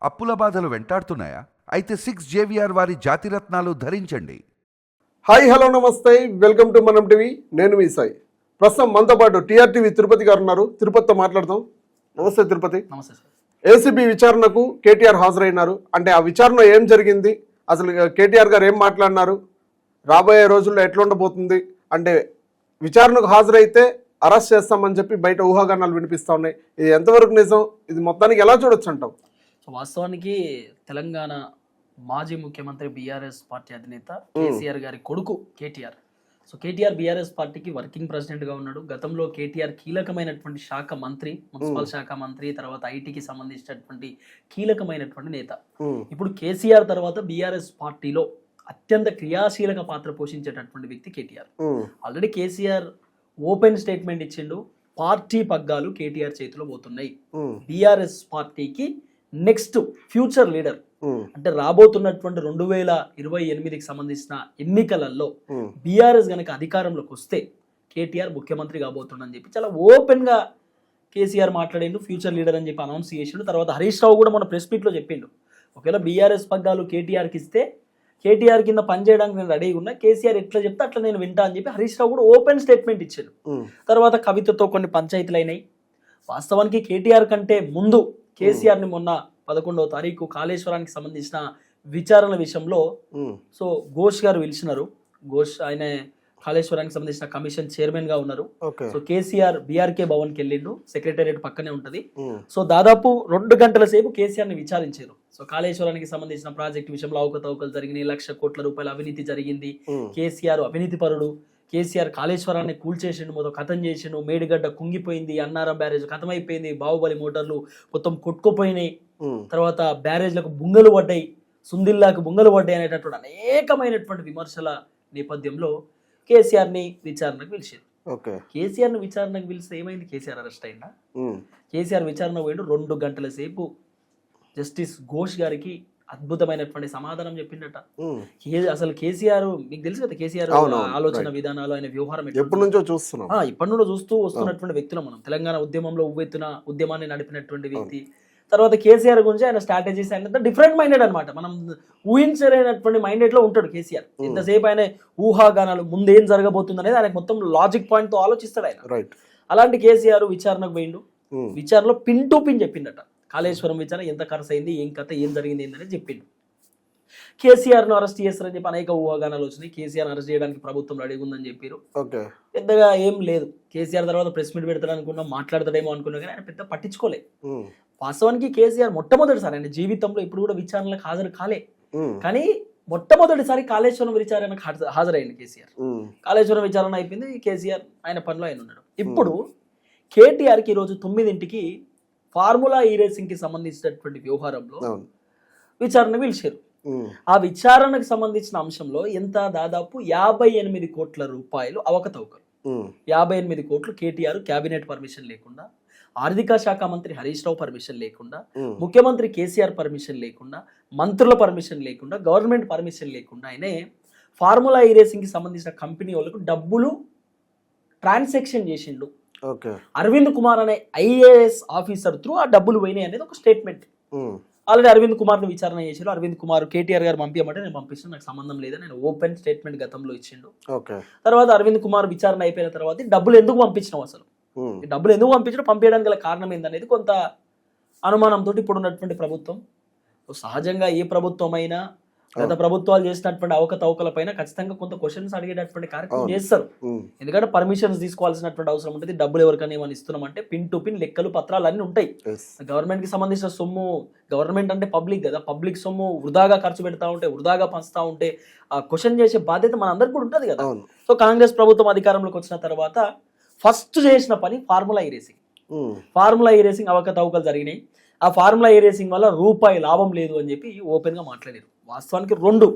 అప్పుల బాధలు వెంటాడుతున్నాయా? అయితే 6 JVR వారి జాతిరత్నాలు ధరించండి. హాయ్ హలో నమస్తే, వెల్కమ్ టు మనం టీవీ. నేను మీ సాయి. ప్రస్తుతం మనతో పాటు టీఆర్టీవీ తిరుపతి గారు ఉన్నారు. తిరుపతితో మాట్లాడదాం. నమస్తే తిరుపతి. నమస్తే సార్. ఏసీబీ విచారణకు కేటీఆర్ హాజరైనారు. అంటే ఆ విచారణ ఏం జరిగింది, అసలు కేటీఆర్ గారు ఏం మాట్లాడినారు, రాబోయే రోజుల్లో ఎట్లా ఉండబోతుంది, అంటే విచారణకు హాజరైతే అరెస్ట్ చేస్తామని చెప్పి బయట ఊహాగానాలు వినిపిస్తూ ఉన్నాయి. ఇది ఎంతవరకు నిజం, ఇది మొత్తానికి ఎలా చూడొచ్చు అంటాం? సో వాస్తవానికి తెలంగాణ మాజీ ముఖ్యమంత్రి బీఆర్ఎస్ పార్టీ అధినేత కేసీఆర్ గారి కొడుకు కేటీఆర్. సో కేటీఆర్ బీఆర్ఎస్ పార్టీకి వర్కింగ్ ప్రెసిడెంట్ గా ఉన్నాడు. గతంలో కేటీఆర్ కీలకమైనటువంటి శాఖ మంత్రి, మున్సిపల్ శాఖ మంత్రి, తర్వాత ఐటీకి సంబంధించినటువంటి కీలకమైనటువంటి నేత. ఇప్పుడు కేసీఆర్ తర్వాత బీఆర్ఎస్ పార్టీలో అత్యంత క్రియాశీలక పాత్ర పోషించేటటువంటి వ్యక్తి KTR. Already KCR open statement ఇచ్చిండు, పార్టీ పగ్గాలు కేటీఆర్ చేతిలో పోతున్నాయి. బీఆర్ఎస్ పార్టీకి నెక్స్ట్ ఫ్యూచర్ లీడర్ అంటే రాబోతున్నటువంటి 2028కి సంబంధించిన ఎన్నికలలో బీఆర్ఎస్ గనక అధికారంలోకి వస్తే కేటీఆర్ ముఖ్యమంత్రి కాబోతుండని చెప్పి చాలా ఓపెన్ గా కేసీఆర్ మాట్లాడిండు. ఫ్యూచర్ లీడర్ అని చెప్పి అనౌన్స్ చేసిండు. తర్వాత హరీష్ రావు కూడా మన ప్రెస్ మీట్ లో చెప్పిండు, ఒకవేళ బీఆర్ఎస్ పగ్గాలు కేటీఆర్కి ఇస్తే కేటీఆర్ కింద పనిచేయడానికి నేను రెడీగా ఉన్నా, కేసీఆర్ ఎట్లా చెప్తే అట్లా నేను వింటా అని చెప్పి హరీష్ రావు కూడా ఓపెన్ స్టేట్మెంట్ ఇచ్చాడు. తర్వాత కవితతో కొన్ని పంచాయతీలు అయినాయి. వాస్తవానికి కేటీఆర్ కంటే ముందు కేసీఆర్ని మొన్న 11వ తారీఖు కాళేశ్వరానికి సంబంధించిన విచారణ విషయంలో సో ఘోష్ గారు పిలిచినారు. ఘోష్ ఆయన కాళేశ్వరానికి సంబంధించిన కమిషన్ చైర్మన్ గా ఉన్నారు. సో కేసీఆర్ బీఆర్కే భవన్ కి వెళ్ళిండు, సెక్రటేరియట్ పక్కనే ఉంటది. సో దాదాపు 2 గంటల సేపు కేసీఆర్ ని విచారించారు. సో కాళేశ్వరానికి సంబంధించిన ప్రాజెక్ట్ విషయంలో అవకతవకలు జరిగినాయి, ₹1,00,00,000 కోట్ల అవినీతి జరిగింది, కేసీఆర్ అవినీతి పరుడు, కేసీఆర్ కాళేశ్వరాన్ని కూల్చేసిండు, మొత్తం కథం చేసిండు, మేడిగడ్డ కుంగిపోయింది, అన్నారం బ్యారేజ్ కథమైపోయింది, బాహుబలి మోటార్లు మొత్తం కొట్టుకుపోయినాయి, తర్వాత బ్యారేజ్లకు బుంగలు పడ్డాయి, సుందిల్లాకు బుంగలు పడ్డాయి అనేటటువంటి అనేకమైనటువంటి విమర్శల నేపథ్యంలో కేసీఆర్ని విచారణకు పిలిచారు. కేసీఆర్ని విచారణకు పిలిస్తే ఏమైంది? కేసీఆర్ అరెస్ట్ అయిందా? కేసీఆర్ విచారణ పోయిండు. 2 గంటల సేపు జస్టిస్ ఘోష్ గారికి అద్భుతమైనటువంటి సమాధానం చెప్పిండట. అసలు కేసీఆర్ మీకు తెలుసు కదా, కేసీఆర్ ఆలోచన విధానాలు, ఆయన వ్యవహారం ఎప్పటి నుంచో చూస్తూ వస్తున్నటువంటి వ్యక్తులు మనం. తెలంగాణ ఉద్యమంలో ఉవ్వెత్తున ఉద్యమాన్ని నడిపినటువంటి వ్యక్తి. తర్వాత కేసీఆర్ గురించి ఆయన స్ట్రాటజీస్ ఆయన డిఫరెంట్ మైండెడ్ అనమాట. మనం ఊహించలేనటువంటి మైండెడ్ లో ఉంటాడు కేసీఆర్. ఎంతసేపు ఆయన ఊహాగానాలు, ముందు ఏం జరగబోతుంది అనేది ఆయనకు మొత్తం లాజిక్ పాయింట్ తో ఆలోచిస్తాడు ఆయన. అలాంటి కేసీఆర్ విచారణకు పోయిండు. విచారణలో పిన్ టు పిన్ చెప్పిండట. కాళేశ్వరం విచారణ ఎంత ఖర్చు అయింది, ఏం కథ, ఏం జరిగింది ఏంటనేది చెప్పిండు. కేసీఆర్ ను అరెస్ట్ చేస్తారని చెప్పి అనేక ఊహాగానాలు వచ్చినాయి. కేసీఆర్ అరెస్ట్ చేయడానికి ప్రభుత్వం రెడీగా ఉందని చెప్పారు. పెద్దగా ఏం లేదు. కేసీఆర్ తర్వాత ప్రెస్ మీట్ పెడతాడు అనుకున్నాం, మాట్లాడతాడేమో అనుకున్నా, కానీ ఆయన పెద్ద పట్టించుకోలేదు. వాస్తవానికి కేసీఆర్ మొట్టమొదటిసారి ఆయన జీవితంలో ఇప్పుడు కూడా విచారణలకు హాజరు కాలే, కానీ మొట్టమొదటిసారి కాళేశ్వరం విచారణకు హాజరైంది కేసీఆర్. కాళేశ్వరం విచారణ అయిపోయింది, కేసీఆర్ ఆయన పనిలో ఆయన ఉన్నాడు. ఇప్పుడు కేటీఆర్కి ఈరోజు 9ంటికి ఫార్ములా ఈ రేసింగ్ కి సంబంధించినటువంటి వ్యవహారంలో విచారణ పిలిచారు. ఆ విచారణకు సంబంధించిన అంశంలో ఎంత దాదాపు 58 కోట్ల రూపాయలు అవకతవకలు. 58 కోట్లు కేటీఆర్ క్యాబినెట్ పర్మిషన్ లేకుండా, ఆర్థిక శాఖ మంత్రి హరీష్ రావు పర్మిషన్ లేకుండా, ముఖ్యమంత్రి కేసీఆర్ పర్మిషన్ లేకుండా, మంత్రుల పర్మిషన్ లేకుండా, గవర్నమెంట్ పర్మిషన్ లేకుండా ఆయనే ఫార్ములా ఈ రేసింగ్ కి సంబంధించిన కంపెనీ వాళ్ళకు డబ్బులు ట్రాన్సాక్షన్ చేసిండు. అరవింద్ కుమార్ అనే ఐఏఎస్ ఆఫీసర్ త్రూ ఆ డబ్బులు పోయినాయి అనేది ఒక స్టేట్మెంట్. ఆల్రెడీ అరవింద్ కుమార్ ను విచారణ చేశారు. అరవింద్ కుమార్ కేటీఆర్ గారు పంపించమంటే నేను పంపిస్తాను, నాకు సంబంధం లేదని నేను ఓపెన్ స్టేట్మెంట్ గతంలో ఇచ్చిండు. తర్వాత అరవింద్ కుమార్ విచారణ అయిపోయిన తర్వాత డబ్బులు ఎందుకు పంపించినావు, అసలు ఈ డబ్బులు ఎందుకు పంపించడం, పంపించడానికి గల కారణం ఏందనేది కొంత అనుమానంతో ఇప్పుడు ఉన్నటువంటి ప్రభుత్వం. సహజంగా ఏ ప్రభుత్వం అయినా గత ప్రభుత్వాలు చేసినటువంటి అవకతవకల పైన ఖచ్చితంగా కొంత క్వశ్చన్స్ అడిగేటటువంటి కార్యక్రమం చేస్తారు. ఎందుకంటే పర్మిషన్స్ తీసుకోవాల్సినటువంటి అవసరం ఉంటుంది. డబ్బులు ఎవరికైనా ఏమైనా ఇస్తున్నామంటే పిన్ టు పిన్ లెక్కలు, పత్రాలు అన్ని ఉంటాయి. గవర్నమెంట్ కి సంబంధించిన సొమ్ము, గవర్నమెంట్ అంటే పబ్లిక్ కదా, పబ్లిక్ సొమ్ము వృధాగా ఖర్చు పెడతా ఉంటే, వృధాగా పంచుతా ఉంటే ఆ క్వశ్చన్ చేసే బాధ్యత మన అందరికి కూడా ఉంటుంది కదా. సో కాంగ్రెస్ ప్రభుత్వం అధికారంలోకి వచ్చిన తర్వాత ఫస్ట్ చేసిన పని ఫార్ములా ఈ రేసింగ్. ఫార్ములా ఈ రేసింగ్ అవకతవకలు జరిగినాయి. ఆ ఫార్ములా ఈ రేసింగ్ వల్ల రూపాయి లాభం లేదు అని చెప్పి ఓపెన్ గా మాట్లాడారు. వాస్తవానికి 2,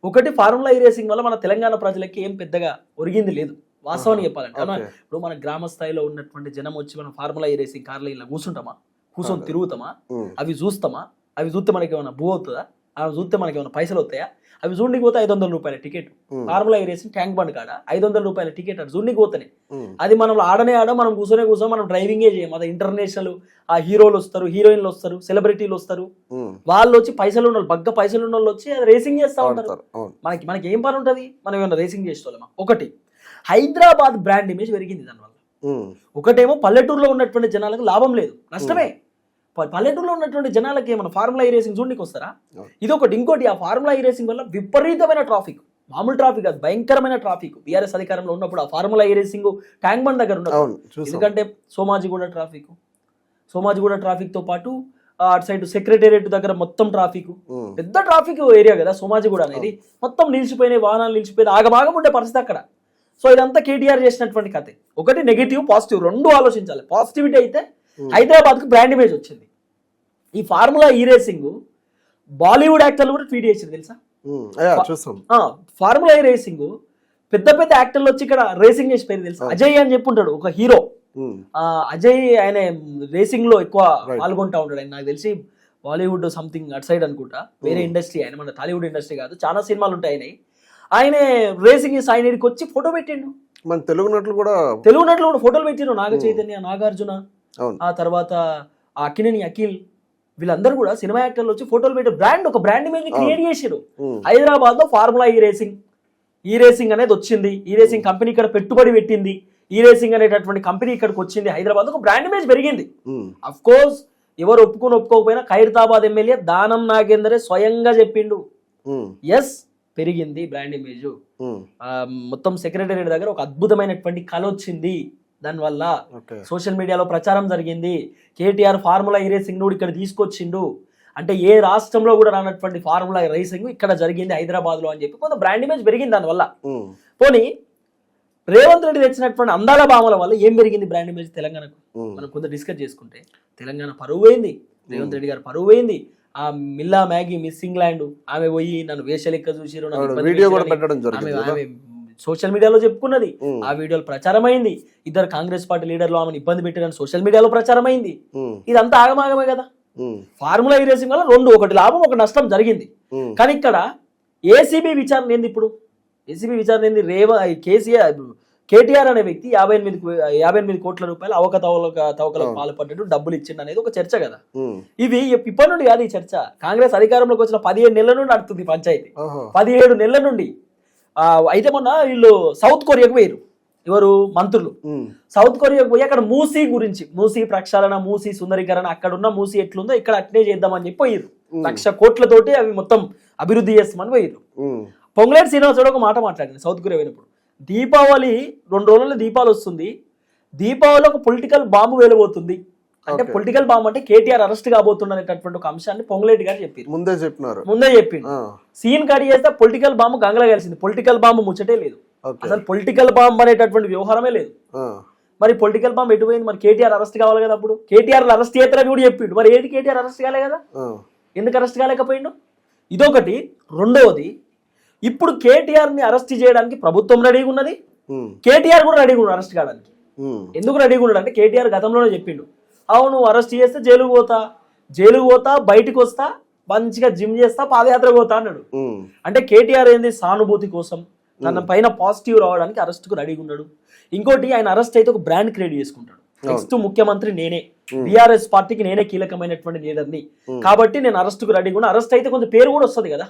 ఒకటి ఫార్ములా ఈ రేసింగ్ వల్ల మన తెలంగాణ ప్రజలకి ఏం పెద్దగా ఒరిగింది లేదు వాస్తవాన్ని చెప్పాలంటే. ఇప్పుడు మన గ్రామ స్థాయిలో ఉన్నటువంటి జనం వచ్చి మనం ఫార్ములా ఈ రేసింగ్ కార్లో ఇలా కూర్చొని తిరుగుతామా, అవి చూస్తామా, అవి చూస్తే మనకి ఏమైనా భూ అవుతుందా, అవి చూస్తే మనకి ఏమైనా పైసలు వస్తాయా, అవి జూన్కి పోతే 500 రూపాయల టికెట్. ఫార్ములా ఈ రేసింగ్ ట్యాంక్ బండ్ కాడ 500 రూపాయల టికెట్ అటు జూన్కి పోతేనే. అది మనం ఆడనే మనం కూర్చొనే మనం డ్రైవింగే చేయం. అది ఇంటర్నేషనల్ ఆ హీరోలు వస్తారు, హీరోయిన్లు వస్తారు, సెలబ్రిటీలు వస్తారు, వాళ్ళు వచ్చి పైసలు ఉన్న వాళ్ళు, బగ్గ పైసలు ఉన్న వాళ్ళు వచ్చి అది రేసింగ్ చేస్తూ ఉంటారు. మనకి ఏం పని ఉంటుంది, మనం ఏమన్నా రేసింగ్ చేసేవాళ్ళమా? ఒకటి హైదరాబాద్ బ్రాండ్ ఇమేజ్ పెరిగింది దానివల్ల. ఒకటేమో పల్లెటూరులో ఉన్నటువంటి జనాలకు లాభం లేదు, నష్టమే. పల్లెటూరులో ఉన్నటువంటి జనాలకి ఏమన్నా ఫార్ములా ఈ రేసింగ్ చూడడానికి వస్తారా? ఇదొకటి. ఇంకోటి ఆ ఫార్ములా ఈ రేసింగ్ వల్ల విపరీతమైన ట్రాఫిక్, మామూలు ట్రాఫిక్ కాదు, భయంకరమైన ట్రాఫిక్. బీఆర్ఎస్ అధికారంలో ఉన్నప్పుడు ఆ ఫార్ములా ఈ రేసింగ్ ట్యాంక్ బండ్ దగ్గర ఉన్నప్పుడు, ఎందుకంటే సోమాజిగూడ ట్రాఫిక్ తో పాటు అటు సైడ్ సెక్రటేరియట్ దగ్గర మొత్తం ట్రాఫిక్, పెద్ద ట్రాఫిక్ ఏరియా కదా సోమాజిగూడ అనేది. మొత్తం నిలిచిపోయినాయి, వాహనాలు నిలిచిపోయినాయి, ఆగమాగం ఉండే పరిస్థితి అక్కడ. సో ఇదంతా కేటీఆర్ చేసినటువంటి కథే. ఒకటి నెగిటివ్, పాజిటివ్ రెండు ఆలోచించాలి. పాజిటివిటీ అయితే హైదరాబాద్కు బ్రాండ్ ఇమేజ్ వచ్చింది. ఈ ఫార్ములా ఈ రేసింగ్ బాలీవుడ్ యాక్టర్లు కూడా ట్వీట్ చేసింది తెలుసా? ఫార్ములా ఈ రేసింగ్ పెద్ద పెద్ద యాక్టర్లు వచ్చి ఇక్కడ రేసింగ్ చేసి పేరు తెలుసా? అజయ్ అని చెప్పుంటాడు ఒక హీరో. అజయ్ ఆయన రేసింగ్ లో ఎక్కువ పాల్గొంటా ఉంటాడు. ఆయన నాకు తెలిసి బాలీవుడ్ సంథింగ్ అటు సైడ్ అనుకుంటా, వేరే ఇండస్ట్రీ. ఆయన మన టాలీవుడ్ ఇండస్ట్రీ కాదు, చాలా సినిమాలు ఉంటాయి. ఆయన రేసింగ్ సాయినీడికి వచ్చి ఫోటో పెట్టిండు. మన తెలుగు నటులు కూడా ఫోటోలు పెట్టిండు. నాగ చైతన్య, నాగార్జున, ఆ తర్వాత అక్కినేని అఖిల్, వీళ్ళందరూ కూడా సినిమా యాక్టర్లు వచ్చి ఫోటోలు పెట్టి ఒక బ్రాండ్ ఇమేజ్ క్రియేట్ చేశారు. హైదరాబాద్ లో ఫార్ములా ఈ రేసింగ్ అనేది వచ్చింది. ఈ రేసింగ్ కంపెనీ ఇక్కడ పెట్టుబడి పెట్టింది. ఈ రేసింగ్ అనేటటువంటి కంపెనీ ఇక్కడికి వచ్చింది. హైదరాబాద్ ఒక బ్రాండ్ ఇమేజ్ పెరిగింది. అఫ్ కోర్స్ ఎవరు ఒప్పుకోకపోయినా ఖైరతాబాద్ ఎమ్మెల్యే దానం నాగేందరే స్వయంగా చెప్పిండు, ఎస్ పెరిగింది బ్రాండ్ ఇమేజ్. మొత్తం సెక్రటేరియట్ దగ్గర ఒక అద్భుతమైనటువంటి కళ వచ్చింది. దానివల్ల సోషల్ మీడియాలో ప్రచారం జరిగింది. కేటీఆర్ ఫార్ములా ఈ రేసింగ్ కూడా ఇక్కడ తీసుకొచ్చిండు అంటే ఏ రాష్ట్రంలో కూడా రానటువంటి ఫార్ములా రేసింగ్ ఇక్కడ జరిగింది హైదరాబాద్ లో అని చెప్పి కొంత బ్రాండ్ ఇమేజ్ పెరిగింది. దానివల్ల పోనీ రేవంత్ రెడ్డి తెచ్చినటువంటి అందాల భామల వల్ల ఏం పెరిగింది బ్రాండ్ ఇమేజ్ తెలంగాణకు? మనం కొంత డిస్కస్ చేసుకుంటే తెలంగాణ పరువు పోయింది, రేవంత్ రెడ్డి గారు పరువు పోయింది. ఆ మిల్లా మ్యాగీ మిస్ ఇంగ్లాండ్ ఆమె పోయి నన్ను వేషలెక్క చూసిరు, సోషల్ మీడియాలో చెప్పుకున్నది. ఆ వీడియోలు ప్రచారమైంది. ఇద్దరు కాంగ్రెస్ పార్టీ లీడర్లు ఆమెను ఇబ్బంది పెట్టారని సోషల్ మీడియాలో ప్రచారమైంది. ఇదంతా ఆగమాగమే కదా. ఫార్ములా ఈ రేసింగ్ వల్ల రెండు, ఒకటి లాభం ఒక నష్టం జరిగింది. కానీ ఇక్కడ ఏసీబీ విచారణ ఏంది? ఇప్పుడు ఏసీబీ విచారణ ఏంది? కేటీఆర్ అనే వ్యక్తి 58 కోట్ల రూపాయలు అవకతవకలకు పాల్పడ్డాడు, డబ్బులు ఇచ్చిండు అనేది ఒక చర్చ కదా. ఇది ఇప్పటి నుండి కాదు ఈ చర్చ. కాంగ్రెస్ అధికారంలోకి వచ్చిన 17 నెలల నుండి నడుతుంది పంచాయతీ, 17 నెలల నుండి. అయితే మొన్న వీళ్ళు సౌత్ కొరియాకు పోయారు, ఎవరు మంత్రులు సౌత్ కొరియాకు పోయి అక్కడ మూసీ ప్రక్షాళన, మూసీ సుందరీకరణ, అక్కడ ఉన్న మూసీ ఎట్లుందో ఇక్కడ అట్నే చేద్దామని చెప్పి పోయారు. 1,00,000 కోట్లతోటి అవి మొత్తం అభివృద్ధి చేస్తామని పోయారు. పొంగులేటి శ్రీనివాసరావు ఒక మాట మాట్లాడింది సౌత్ కొరియా పోయినప్పుడు. దీపావళి 2 రోజుల్లో దీపావళి వస్తుంది, దీపావళి ఒక పొలిటికల్ బాంబు వేలబోతుంది అంటే పొలిటికల్ బాంబు అంటే కేటీఆర్ అరెస్ట్ కాబోతున్నటువంటి ఒక అంశాన్ని పొంగులేటి గారు చెప్పారు. ముందే చెప్పిండు. సీన్ కట్ చేస్తే పొలిటికల్ బాంబు గంగలో కలిసింది. పొలిటికల్ బాంబు ముచ్చటే లేదు, అసలు పొలిటికల్ బాంబు అనేటటువంటి వ్యవహారమే లేదు. మరి పొలిటికల్ బాంబు ఎటుపోయింది? మరి కేటీఆర్ అరెస్ట్ కావాలి కదా. అప్పుడు కేటీఆర్ అరెస్ట్ చేస్తారని కూడా చెప్పిండు. మరి ఏంటి కేటీఆర్ అరెస్ట్ కాలే కదా, ఎందుకు అరెస్ట్ కాలేకపోయిండు? ఇదొకటి. రెండవది, ఇప్పుడు కేటీఆర్ ని అరెస్ట్ చేయడానికి ప్రభుత్వం రెడీగా ఉన్నది, కేటీఆర్ కూడా రెడీగా ఉన్నాడు అరెస్ట్ కావడానికి. ఎందుకు రెడీగా ఉన్నాడు అంటే కేటీఆర్ గతంలోనే చెప్పిండు, అవును అరెస్ట్ చేస్తే జైలుకు పోతా బయటకు వస్తా, మంచిగా జిమ్ చేస్తా, పాదయాత్ర పోతా అన్నాడు. అంటే కేటీఆర్ ఏంది సానుభూతి కోసం తన పైన పాజిటివ్ రావడానికి అరెస్ట్ కు రెడీగా ఉన్నాడు. ఇంకోటి, ఆయన అరెస్ట్ అయితే ఒక బ్రాండ్ క్రియేట్ చేసుకుంటాడు. నెక్స్ట్ ముఖ్యమంత్రి నేనే, బీఆర్ఎస్ పార్టీకి నేనే కీలకమైనటువంటి లీడర్ని కాబట్టి నేను అరెస్ట్ కు రెడీగా ఉన్నా. అరెస్ట్ అయితే కొంచెం పేరు కూడా వస్తుంది కదా,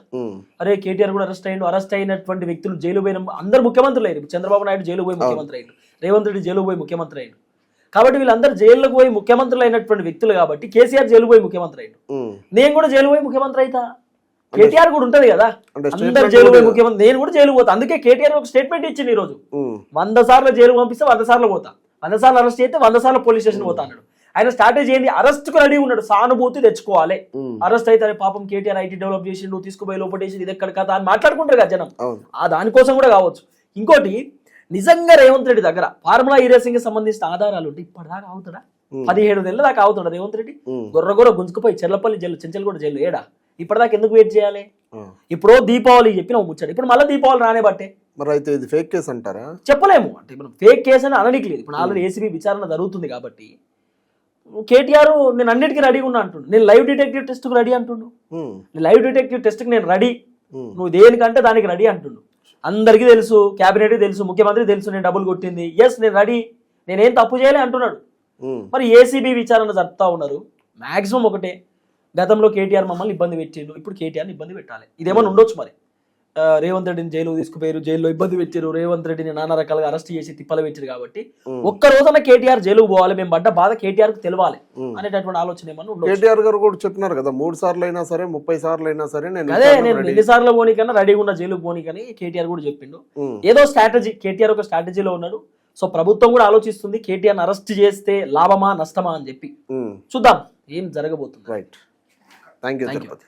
అరే కేటీఆర్ కూడా అరెస్ట్ అయ్యిండు, అరెస్ట్ అయినటువంటి వ్యక్తులు జైలు పోయిన అందరు ముఖ్యమంత్రులు అయ్యారు. చంద్రబాబు నాయుడు జైలు పోయి ముఖ్యమంత్రి అయ్యాడు, రేవంత్ రెడ్డి జైలు పోయి ముఖ్యమంత్రి అయ్యాడు. కాబట్టి వీళ్ళందరూ జైలుకు పోయి ముఖ్యమంత్రులు అయినటువంటి వ్యక్తులు కాబట్టి కేసీఆర్ జైలు పోయి ముఖ్యమంత్రి అయ్యాడు, నేను కూడా జైలు పోయి ముఖ్యమంత్రి అయితా. కేటీఆర్ కూడా ఉంటది కదా, అందరు జైలు పోయి ముఖ్యమంత్రి, నేను కూడా జైలు పోతా. అందుకే కేటీఆర్ ఒక స్టేట్మెంట్ ఇచ్చింది ఈ రోజు, 100 సార్లు జైలు పంపిస్తే 100 సార్లు పోతా, 100 సార్లు అరెస్ట్ చేస్తే 100 సార్లు పోలీస్ స్టేషన్ పోతా అన్నాడు. ఆయన స్ట్రాటజీ ఏంది? అరెస్ట్ కు రెడీ ఉన్నాడు, సానుభూతి తెచ్చుకోవాలి. అరెస్ట్ అయితే పాపం కేటీఆర్ ఐటీ డెవలప్ చేసిండు, తీసుకుపోయి లోపటేసి ఇది ఎక్కడ కదా అని మాట్లాడుకుంటారు కదా జనం, ఆ దానికోసం కూడా కావచ్చు. ఇంకోటి, నిజంగా రేవంత్ రెడ్డి దగ్గర ఫార్ములా ఈ రేసింగ్ కి సంబంధించిన ఆధారాలు ఉంటే ఇప్పటిదాకా అవుతాడా? 17 నెలల దాకా అవుతాడా రేవంత్ రెడ్డి? గొర్ర గుంజుకుపోయి చెర్లపల్లి జైలు, చెంచల్గూడ జైలు ఏడా ఇప్పటిదాకా ఎందుకు వెయిట్ చేయాలి? ఇప్పుడు దీపావళి చెప్పిన ముచ్చాడు, ఇప్పుడు మళ్ళీ దీపావళి రానే బట్టే. మరి అయితే ఇది ఫేక్ కేసు అంటారా? చెప్పలేము. అంటే మనం ఫేక్ కేసు అని అనడానికి లేదు. ఇప్పుడు ఆల్రెడీ ఏసీబీ విచారణ జరుగుతుంది కాబట్టి కేటీఆర్ నేను అన్నిటికీ రెడీగా ఉన్నా అంటుండు. నేను లైవ్ డిటెక్టివ్ టెస్ట్ కు రెడీ అంటుండు. లైవ్ డిటెక్టివ్ టెస్ట్ కి నేను రెడీ, నువ్వు దేనికంటే దానికి రెడీ అంటుండు. అందరికీ తెలుసు, క్యాబినెట్ తెలుసు, ముఖ్యమంత్రి తెలుసు నేను డబ్బులు కొట్టింది, ఎస్ నేను రెడీ, నేనేం తప్పు చేయలే అంటున్నాడు. మరి ఏసీబీ విచారణ జరుపుతా ఉన్నారు. మాక్సిమం ఒకటే, గతంలో కేటీఆర్ మమ్మల్ని ఇబ్బంది పెట్టిండు, ఇప్పుడు కేటీఆర్ని ఇబ్బంది పెట్టాలి. ఇదేమన్నా ఉండొచ్చు మరి. రేవంత్ రెడ్డిని జైలు తీసుకుపోయారు, జైల్లో ఇబ్బంది పెట్టారు, రేవంత్ రెడ్డిని నానా రకాలుగా అరెస్ట్ చేసి తిప్పలు పెట్టారు. కాబట్టి ఒక్క రోజున కేటీఆర్ జైలుకు పోవాలి, మేము పడ్డ బాధ కేటీఆర్ కు తెలవాలి అనేటటువంటి ఆలోచన ఏమన్నా ఉండొచ్చు. కేటీఆర్ గారు కూడా చెప్పినారు కదా, 3 సార్లు అయినా సరే 30 సార్లు అయినా సరే అదే నేను 2 సార్లు పోనీకన్నా రెడీగా ఉన్న జైలుకు పోనీకని కేటీఆర్ కూడా చెప్పిండు. ఏదో స్ట్రాటజీ, కేటీఆర్ ఒక స్ట్రాటజీలో ఉన్నాడు. సో ప్రభుత్వం కూడా ఆలోచిస్తుంది కేటీఆర్ అరెస్ట్ చేస్తే లాభమా నష్టమా అని చెప్పి. చూద్దాం ఏం జరగబోతుంది. Right, thank you.